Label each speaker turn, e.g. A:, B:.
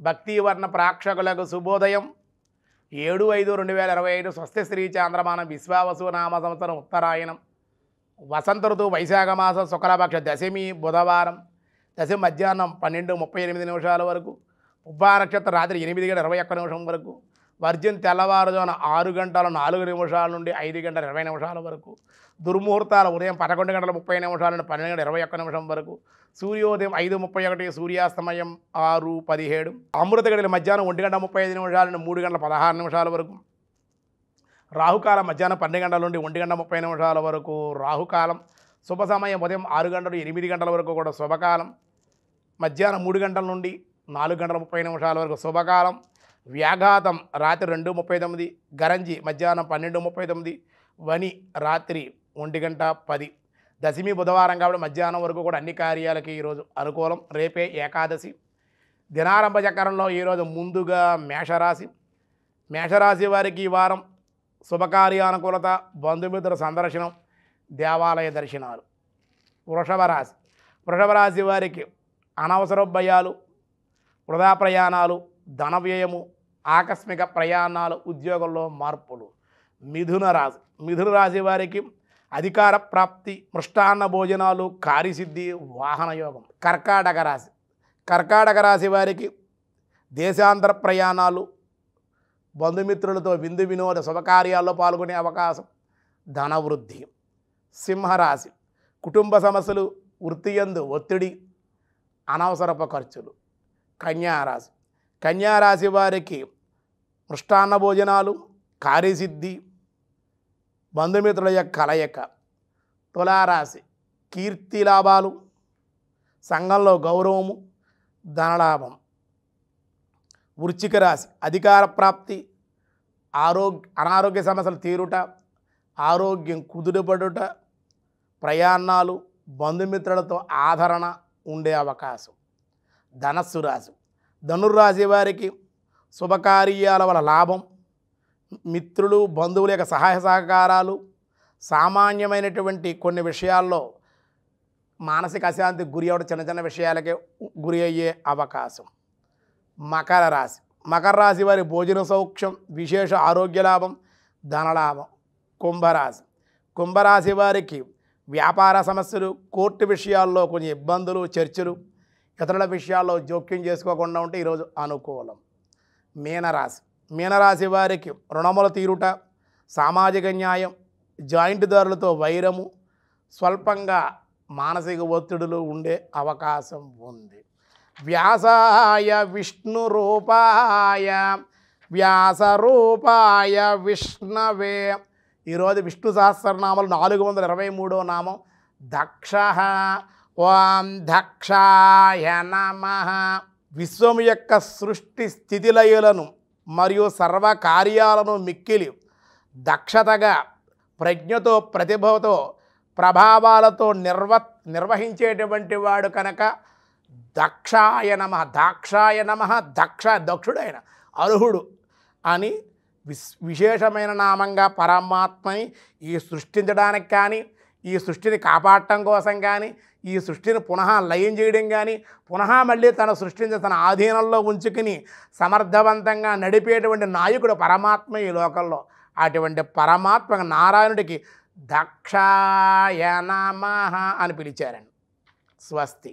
A: భక్తివర్ణ ప్రేక్షకులకు శుభోదయం. 7/5/2025 స్వస్తి శ్రీ చాంద్రమానం విశ్వావసు నామ సంవత్సరం ఉత్తరాయణం వసంత ఋతువు వైశాఖ మాసం శుక్లపక్ష దశమి బుధవారం. దశమి మధ్యాహ్నం 12:38 వరకు, ఉబ్బా నక్షత్రం రాత్రి 8:21 వరకు, వర్జం తెల్లవారుజామున 6:04 నుండి 5:20 వరకు, దుర్ముహూర్తాలు ఉదయం 11:30 నుండి 12:21 వరకు, సూర్యోదయం 5:31, సూర్యాస్తమయం 6:17, అమృత గడియలు మధ్యాహ్నం 1:35 నుండి 3:16 వరకు, రాహుకాలం మధ్యాహ్నం 12 నుండి 1:30 వరకు రాహుకాలం, శుభ సమయం ఉదయం 6 నుండి 8 వరకు కూడా శుభకాలం, మధ్యాహ్నం 3 నుండి 4:30 వరకు శుభకాలం, వ్యాఘాతం రాత్రి 2:39, గరంజి మధ్యాహ్నం 12:39, వని రాత్రి 1:10. దశమి బుధవారం కాబట్టి మధ్యాహ్నం వరకు కూడా అన్ని కార్యాలకి ఈరోజు అనుకూలం. రేపే ఏకాదశి. దినారంభ చక్రంలో ఈరోజు ముందుగా మేషరాశి వారికి ఈ వారం శుభకార్యానుకూలత, బంధుమిత్రుల సందర్శనం, దేవాలయ దర్శనాలు. వృషభ రాశి వారికి అనవసర భయాలు, వృధా ప్రయాణాలు, ధన వ్యయము, ఆకస్మిక ప్రయాణాలు, ఉద్యోగంలో మార్పులు. మిథున రాశి వారికి అధికార ప్రాప్తి, మృష్టాన్న భోజనాలు, కార్యసిద్ధి, వాహన యోగం. కర్కాటక రాశి వారికి దేశాంతర ప్రయాణాలు, బంధుమిత్రులతో విందు వినోద శుభకార్యాల్లో పాల్గొనే అవకాశం, ధనవృద్ధి. సింహరాశి కుటుంబ సమస్యలు, వృత్తియందు ఒత్తిడి, అనవసరపు ఖర్చులు. కన్యారాశి వారికి మృష్టాన్న భోజనాలు, కార్యసిద్ధి, బంధుమిత్రుల యొక్క కలయిక. తులారాశి కీర్తి లాభాలు, సంఘంలో గౌరవము, ధనలాభం. వృశ్చిక రాశి అధికార ప్రాప్తి, అనారోగ్య సమస్యలు తీరుట, ఆరోగ్యం కుదుటపడుట, ప్రయాణాలు, బంధుమిత్రులతో ఆదరణ ఉండే అవకాశం. ధనుర్రాశి వారికి శుభకార్యాల వల్ల లాభం, మిత్రులు బంధువుల యొక్క సహాయ సహకారాలు, సామాన్యమైనటువంటి కొన్ని విషయాల్లో మానసిక అశాంతికి గురి అవ్వడం, చిన్న విషయాలకే గురి అయ్యే అవకాశం. మకర రాశి వారి భోజన సౌఖ్యం, విశేష ఆరోగ్య లాభం, ధనలాభం. కుంభరాశి వారికి వ్యాపార సమస్యలు, కోర్టు విషయాల్లో కొన్ని ఇబ్బందులు, చర్చలు, ఇతరుల విషయాల్లో జోక్యం చేసుకోకుండా ఉంటే ఈరోజు అనుకూలం. మీనరాశి వారికి రుణముల తీరుట, సామాజిక న్యాయం, జాయింట్దారులతో వైరము, స్వల్పంగా మానసిక ఒత్తిడులు ఉండే అవకాశం ఉంది. వ్యాసాయ విష్ణవే. ఈరోజు విష్ణు సహస్రనామాలు 423వ నామం దక్ష. ఓం దక్షాయ నమః. విశ్వం యొక్క సృష్టి స్థితిలయులను మరియు సర్వకార్యాలను మిక్కిలి దక్షతగా, ప్రజ్ఞతో, ప్రతిభతో, ప్రభావాలతో నిర్వహించేటువంటి వాడు కనుక దక్షాయ నమః. దక్షుడైన అర్హుడు అని విశేషమైన నామంగా పరమాత్మని ఈ సృష్టించడానికి కానీ, ఈ సృష్టిని కాపాడటం కోసం కానీ, ఈ సృష్టిని పునః లయం చేయడం కానీ, పునః మళ్ళీ తన ఆధీనంలో ఉంచుకుని సమర్థవంతంగా నడిపేటువంటి నాయకుడు పరమాత్మ ఈ లోకంలో. అటువంటి పరమాత్మ నారాయణుడికి దక్షాయ నమః అని పిలిచారండి. స్వస్తి.